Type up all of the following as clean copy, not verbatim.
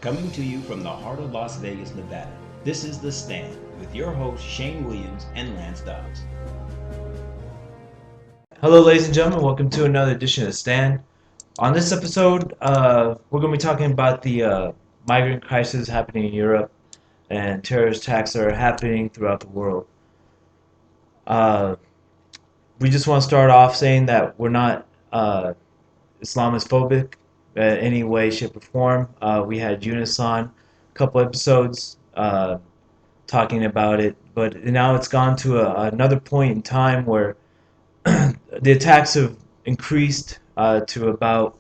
Coming to you from the heart of Las Vegas, Nevada. This is The Stand with your hosts Shane Williams and Lance Dobbs. Hello, ladies and gentlemen. Welcome to another edition of Stand. On this episode, we're going to be talking about the migrant crisis happening in Europe and terrorist attacks that are happening throughout the world. Uh, we just want to start off saying that we're not Islamophobic in any way, shape, or form. We had Unison a couple episodes talking about it, but now it's gone to another point in time where the attacks have increased to about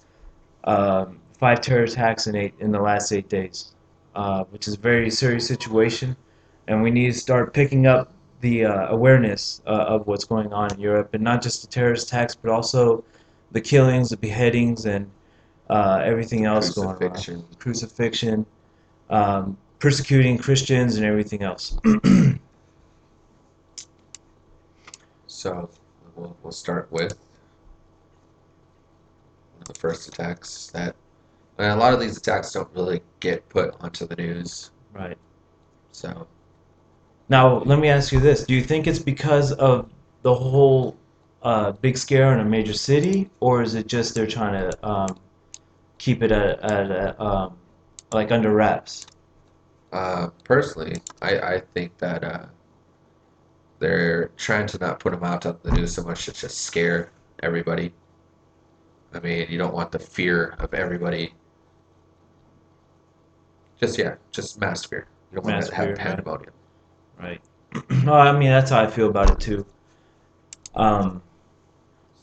five terror attacks in the last 8 days, which is a very serious situation, and we need to start picking up the awareness of what's going on in Europe, and not just the terrorist attacks, but also the killings, the beheadings, and everything else going around. Crucifixion. Crucifixion, persecuting Christians, and everything else. So we'll start with one of the first attacks that a lot of these attacks don't really get put onto the news. Right. So Now, let me ask you this. Do you think it's because of the whole big scare in a major city, or is it just they're trying to keep it at like under wraps? personally, I think that they're trying to not put them out on the news so much to just scare everybody. I mean, you don't want the fear of everybody. Just mass fear. You don't want Mass to have fear, pandemonium. right? No, I mean that's how I feel about it too. Um,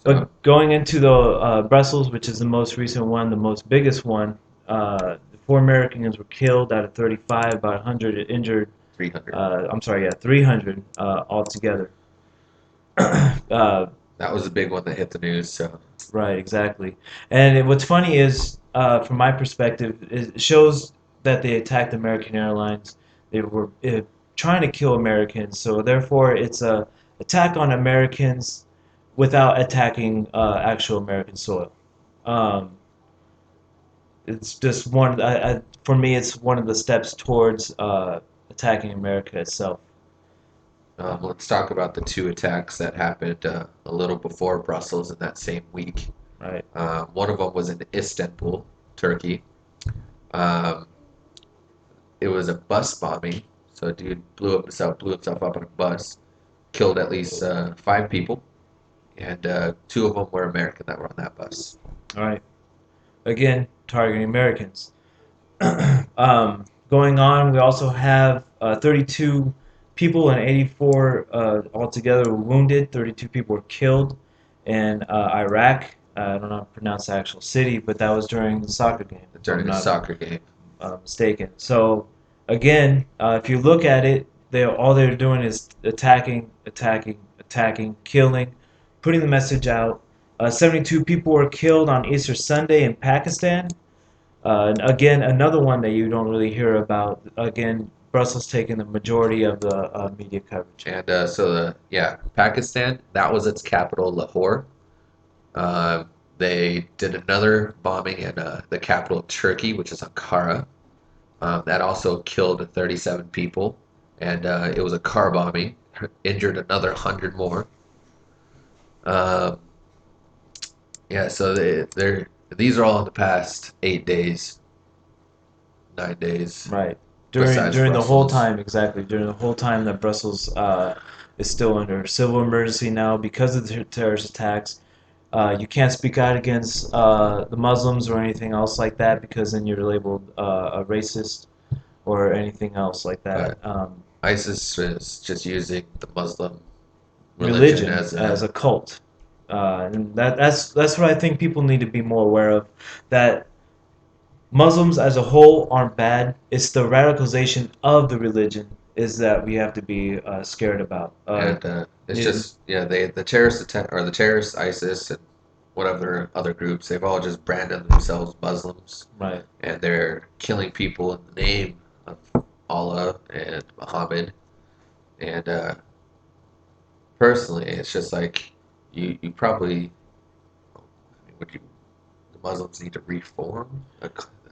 So but going into the Brussels, which is the most recent one, the most biggest one, four Americans were killed out of 35, about 100 injured. 300. I'm sorry, yeah, 300 altogether. uh, That was a big one that hit the news. So Right, exactly. And what's funny is, from my perspective, it shows that they attacked American Airlines. They were trying to kill Americans, so therefore it's a attack on Americans without attacking actual American soil. Um, it's just for me, it's one of the steps towards attacking America itself. let's talk about the two attacks that happened a little before Brussels in that same week. Right, One of them was in Istanbul, Turkey. Um, it was a bus bombing. So a dude blew himself up on a bus, killed at least five people, and two of them were American that were on that bus. all right. Again, targeting Americans. Going on, we also have 32 people and 84 altogether were wounded. 32 people were killed in Iraq. I don't know how to pronounce the actual city, but that was during the soccer game, if I'm During a not soccer game. mistaken. So, again, if you look at it, all they're doing is attacking, attacking, attacking, killing, putting the message out. 72 people were killed on Easter Sunday in Pakistan. Again, another one that you don't really hear about. Again, Brussels taking the majority of the media coverage. And Pakistan, that was its capital, Lahore. Uh, they did another bombing in the capital of Turkey, which is Ankara. That also killed 37 people, and it was a car bombing, injured another 100 more. Um, yeah, so these are all in the past 8 days, 9 days, Right. During besides during the whole Brussels. time, exactly. During the whole time that Brussels is still under civil emergency now because of the terrorist attacks. You can't speak out against the Muslims or anything else like that because then you're labeled a racist or anything else like that. But ISIS is just using the Muslim religion Religion as as a a cult, and that's what I think people need to be more aware of. That Muslims as a whole aren't bad. It's the radicalization of the religion is that we have to be scared about. and it's Yeah, just they the terrorist attack or the terrorist ISIS and whatever other groups they've all just branded themselves Muslims right. and they're killing people in the name of Allah and Muhammad and personally it's just like you probably I mean, would you the Muslims need to reform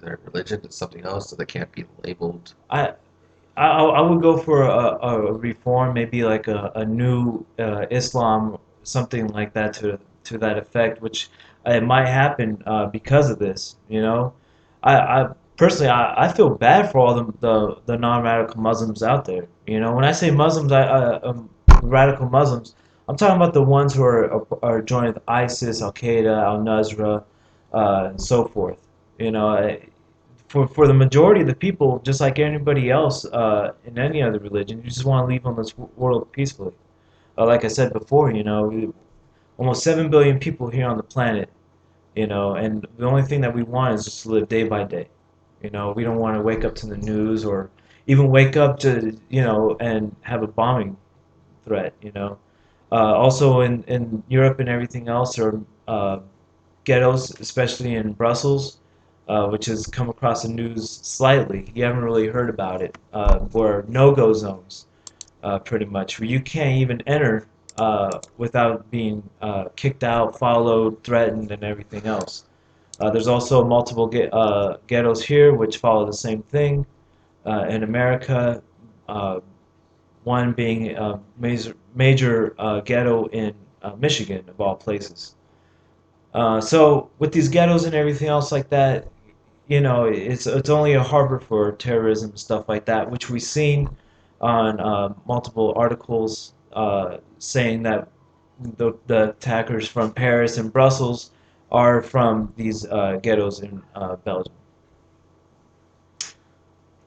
their religion is something else, so they can't be labeled. I I would go for a reform, maybe like a new Islam, something like that to that effect, which it might happen because of this. I personally I feel bad for all the non-radical Muslims out there. When I say Muslims, radical Muslims, I'm talking about the ones who are joined with ISIS, Al Qaeda, Al Nusra, and so forth. You know, for the majority of the people, just like anybody else in any other religion, you just want to leave on this world peacefully. Like I said before, almost 7 billion people here on the planet, and the only thing that we want is just to live day by day. We don't want to wake up to the news or even wake up to, and have a bombing threat. Also in Europe and everything else, or ghettos, especially in Brussels, which has come across the news slightly. You haven't really heard about it, where no-go zones, pretty much, where you can't even enter without being kicked out, followed, threatened, and everything else. There's also multiple ghettos here, which follow the same thing in America. Uh, one being a major ghetto in Michigan, of all places. So with these ghettos and everything else like that, it's only a harbor for terrorism and stuff like that, which we've seen on multiple articles saying that the attackers from Paris and Brussels are from these ghettos in Belgium.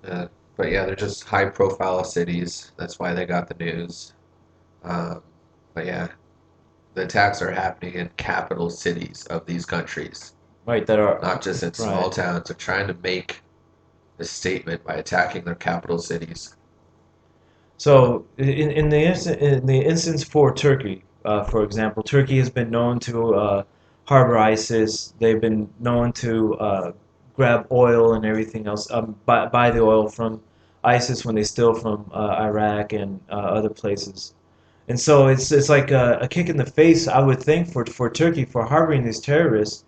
Uh, but yeah, they're just high profile cities. That's why they got the news. Um, but yeah, the attacks are happening in capital cities of these countries, Right, that are not just in small right. towns. They're trying to make a statement by attacking their capital cities. Um, So in the instance for Turkey, for example, Turkey has been known to harbor ISIS. They've been known to grab oil and everything else, buy the oil from ISIS when they steal from Iraq and other places. And so it's like a kick in the face, I would think, for Turkey for harboring these terrorists.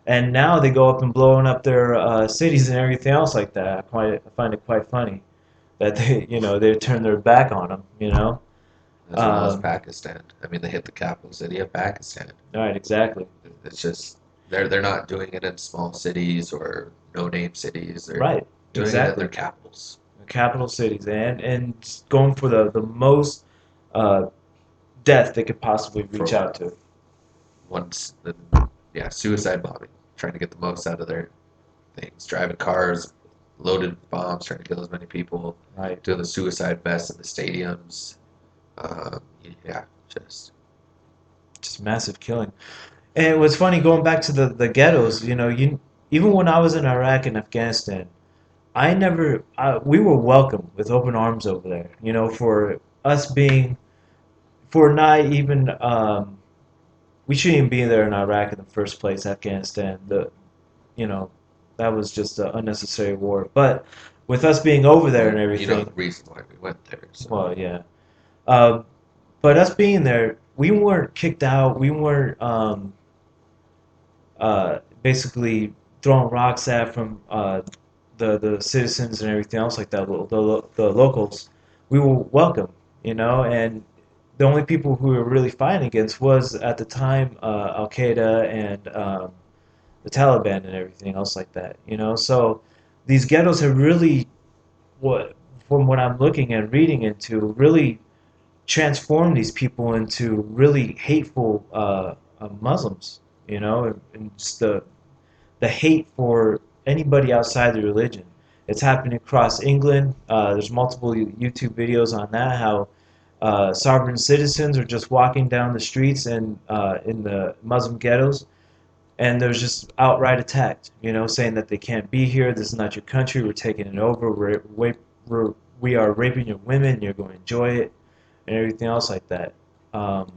And now they go up and blowing up their cities and everything else like that. I find it quite funny that they turn their back on them. as well as Um, Pakistan. I mean, they hit the capital city of Pakistan. right, exactly. It's just they're not doing it in small cities or no-name cities. They're Right, doing it in their exactly. capitals. Capital cities and going for the most uh, death they could possibly reach For out to. once, the yeah, suicide bombing, trying to get the most out of their things, driving cars loaded with bombs, trying to kill as many people, Right, doing the suicide vests in the stadiums. Um, yeah, just just massive killing. And it was funny going back to the ghettos. Even when I was in Iraq and Afghanistan, we were welcomed with open arms over there. For us being for not even we shouldn't even be there in Iraq in the first place. Afghanistan, you know that was just an unnecessary war. But with us being over there well, and you know the everything, reason why we went there. So well, yeah. Uh, but us being there, we weren't kicked out. We weren't basically throwing rocks at from the citizens and everything else like that. The locals, we were welcome. And the only people who we were really fighting against was at the time Al Qaeda and the Taliban and everything else like that. So these ghettos have really, what from what I'm looking and reading into, really transformed these people into really hateful Muslims. And just the hate for anybody outside the religion. It's happening across England. There's multiple YouTube videos on that. How sovereign citizens are just walking down the streets and in the Muslim ghettos, and they're just outright attacked. Saying that they can't be here. This is not your country. We're taking it over. We are raping your women. You're going to enjoy it, and everything else like that. Um,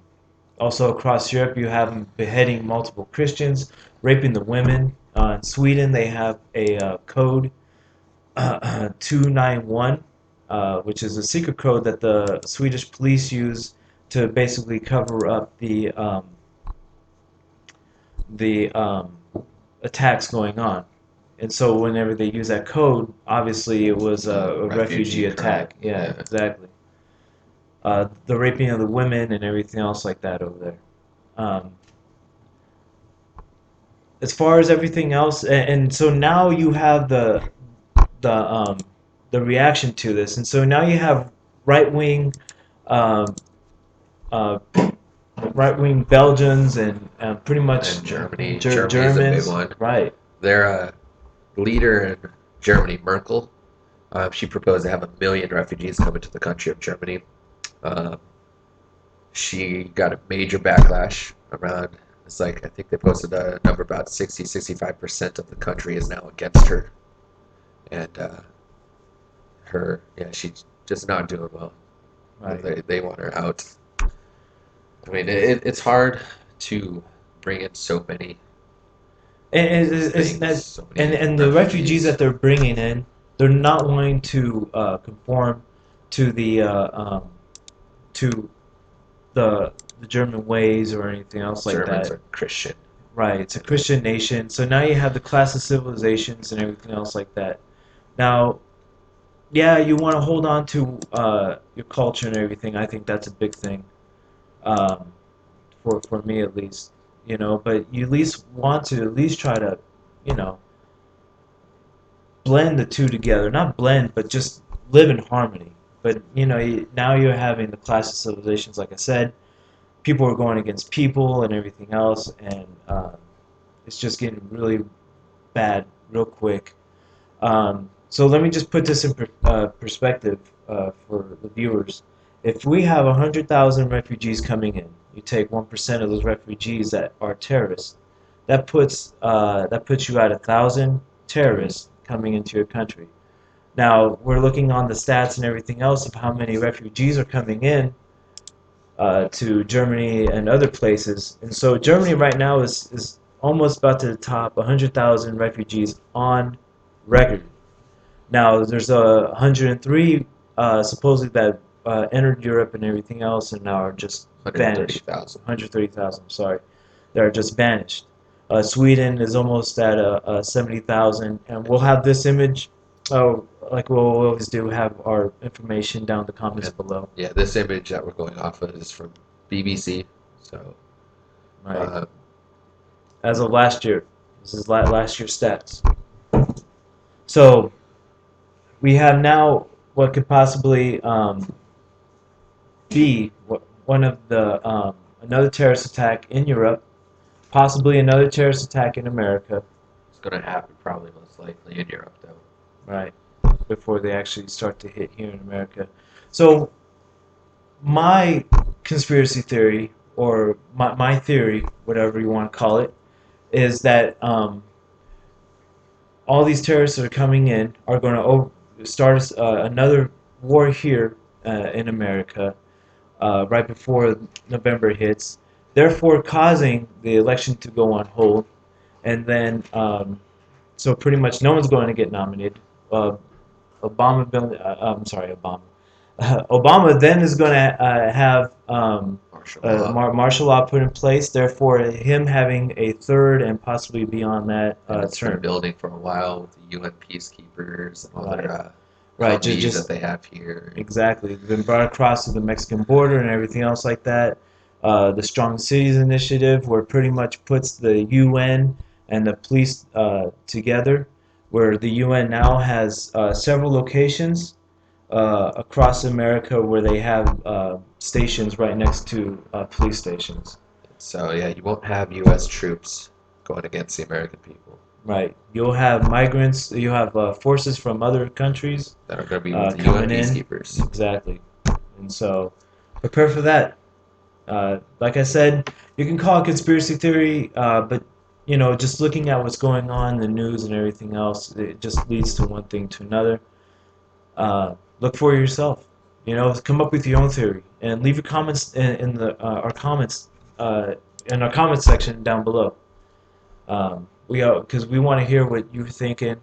Also across Europe, you have them beheading multiple Christians, raping the women. In Sweden, they have a code 291, which is a secret code that the Swedish police use to basically cover up the attacks going on. And so whenever they use that code, obviously it was a refugee Refugee crime. attack. Yeah, Yeah. exactly. The raping of the women and everything else like that over there. Um, as far as everything else, and so now you have the the reaction to this, and so now you have right wing um, uh, right wing Belgians and pretty much And Germany. Germany is a big Germans, one. right? Their leader in Germany, Merkel, she proposed to have 1 million refugees coming to the country of Germany. Um, she got a major backlash around. It's like I think they posted a number about 65% of the country is now against her, and yeah, she's just not doing well. Right. They want her out. I mean, it's hard to bring in so many It's things, that, so many and the refugees refugees. that they're bringing in, they're not wanting to conform to to the the German ways or anything else like Germans that. are Christian, Right. It's a and Christian nation, so now you have the class of civilizations and everything else like that. Now, yeah, you want to hold on to your culture and everything. I think that's a big thing, um, for me at least. But you at least want to at least try to, you know, blend the two together. Not blend, but just live in harmony. But now you're having the clash of civilizations, like I said. People are going against people and everything else, and it's just getting really bad real quick. So let me just put this in perspective for the viewers. If we have 100,000 refugees coming in, you take 1% of those refugees that are terrorists. That puts you at 1,000 terrorists coming into your country. Now we're looking on the stats and everything else of how many refugees are coming in to Germany and other places, and so Germany right now is almost about to top 100,000 refugees on record. Now, there's 103 supposedly that entered Europe and everything else and now are just vanished. 130,000. 130,000, sorry. That are just vanished. Sweden is almost at 70,000. And we'll have this image, like we'll always do, have our information down in the comments And below. yeah, this image that we're going off of is from BBC. So, Right. uh, As of last year. This is last year's stats. So, we have now what could possibly be one of the another terrorist attack in Europe, possibly another terrorist attack in America, it's going to happen probably most likely in Europe, though. right, before they actually start to hit here in America. So my conspiracy theory, or my theory, whatever you want to call it, is that all these terrorists that are coming in are going to start another war here in America right before November hits, therefore causing the election to go on hold. And then, so pretty much no one's going to get nominated. Uh, I'm sorry, Obama. Obama then is going to have Martial law. martial law put in place, therefore him having a third and possibly beyond that And it's been term. building for a while with the UN peacekeepers and all Right. their Right, Humvees that just they have here. exactly. They've been brought across to the Mexican border and everything else like that. The Strong Cities Initiative, where it pretty much puts the UN and the police together, where the UN now has several locations across America where they have stations right next to police stations. So yeah, you won't have U.S. troops going against the American people Right. You'll have migrants, you'll have forces from other countries that are going to be with the UN coming in. peacekeepers. Exactly. And so prepare for that. Like I said, you can call it conspiracy theory, but just looking at what's going on in the news and everything else, it just leads to one thing to another. Look for yourself. Come up with your own theory and leave your comments in the our comments in our comments section down below. Because we want to hear what you're thinking,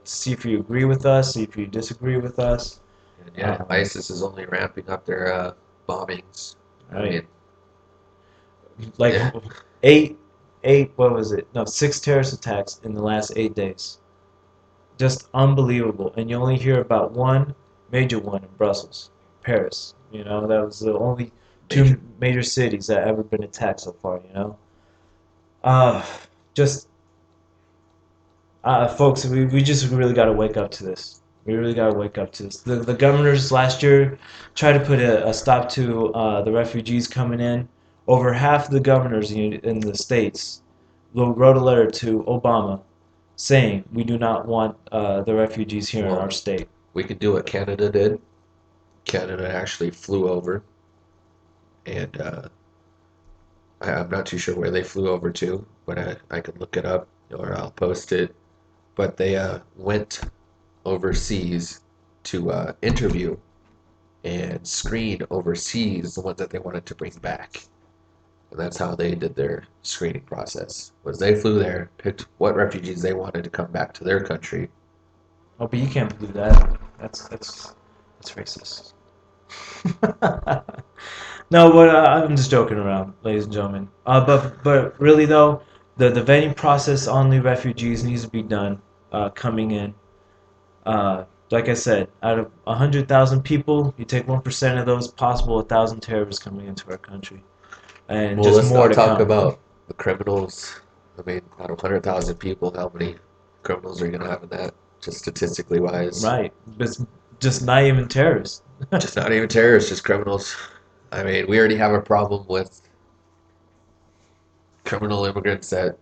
see if you agree with us, see if you disagree with us. And yeah, ISIS is only ramping up their bombings. I Right. mean, Like yeah, eight, what was it? No, six terrorist attacks in the last 8 days. just unbelievable. And you only hear about one major one in Brussels, Paris. You know, that was the only Major. two major cities that ever been attacked so far. You know, uh, just folks, we just really got to wake up to this. We really got to wake up to this. The governors last year tried to put a stop to the refugees coming in. Over half of the governors in the states wrote a letter to Obama saying we do not want the refugees here in our Well, state. we could do what Canada did. Canada actually flew over, and I'm not too sure where they flew over to, but I can look it up or I'll post it. But they went overseas to interview and screen overseas the ones that they wanted to bring back. And that's how they did their screening process. Was they flew there, picked what refugees they wanted to come back to their country. Oh, but you can't believe that. That's racist. No, but I'm just joking around, ladies and gentlemen. But really though, the vetting process on the refugees needs to be done coming in. Like I said, out of 100,000 people, you take 1% of those, possible 1,000 terrorists coming into our country, and Well, just let's more not to talk come. about the criminals. I mean, out of 100,000 people, how many criminals are you going to have in that, just statistically wise? Right, but just not even terrorists. Just not even terrorists, just criminals. I mean, we already have a problem with criminal immigrants that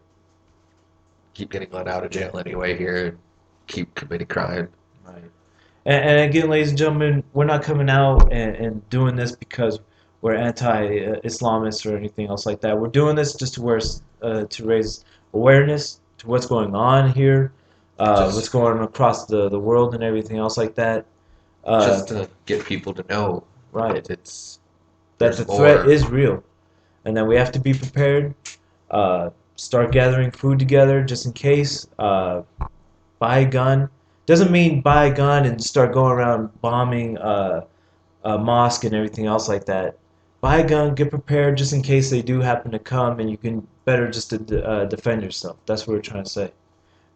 keep getting let out of jail anyway here and keep committing crime. Right. And again, ladies and gentlemen, we're not coming out and doing this because we're anti-Islamists or anything else like that. We're doing this just to raise awareness to what's going on here, what's Just going on across the world and everything else like that. Uh, just to get people to know right. that it's That the there's threat more. is real and that we have to be prepared. Start gathering food together just in case. Buy a gun. Doesn't mean buy a gun and start going around bombing a mosque and everything else like that. Buy a gun, get prepared just in case they do happen to come, and you can better just defend yourself. That's what we're trying to say,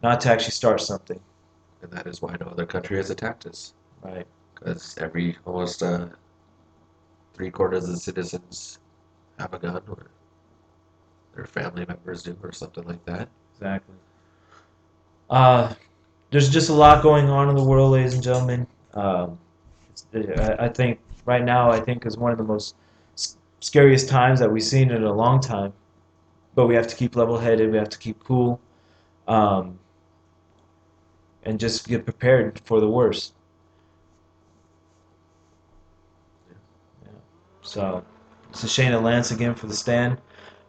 not to actually start something, And that is why no other country has attacked us. right? Because every almost 3/4 of the citizens have a gun, or their family members do, or something like that. Exactly. Uh, there's just a lot going on in the world, ladies and gentlemen. I think right now, I think is one of the most scariest times that we've seen in a long time. But we have to keep level-headed. We have to keep cool, um, and just get prepared for the worst. Yeah. So, this is Shane and Lance again for the stand.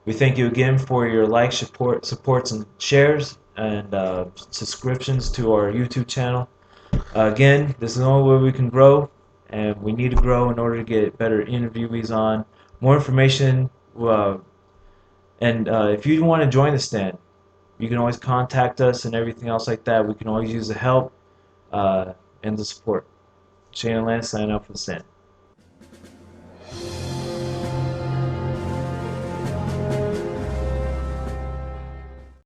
We thank you again for your likes, supports, and shares, and subscriptions to our YouTube channel. Again, this is the only way we can grow, and we need to grow in order to get better interviewees on, more information. And if you want to join the stand, you can always contact us and everything else like that. We can always use the help and the support. Shane and Lance sign up for the stand.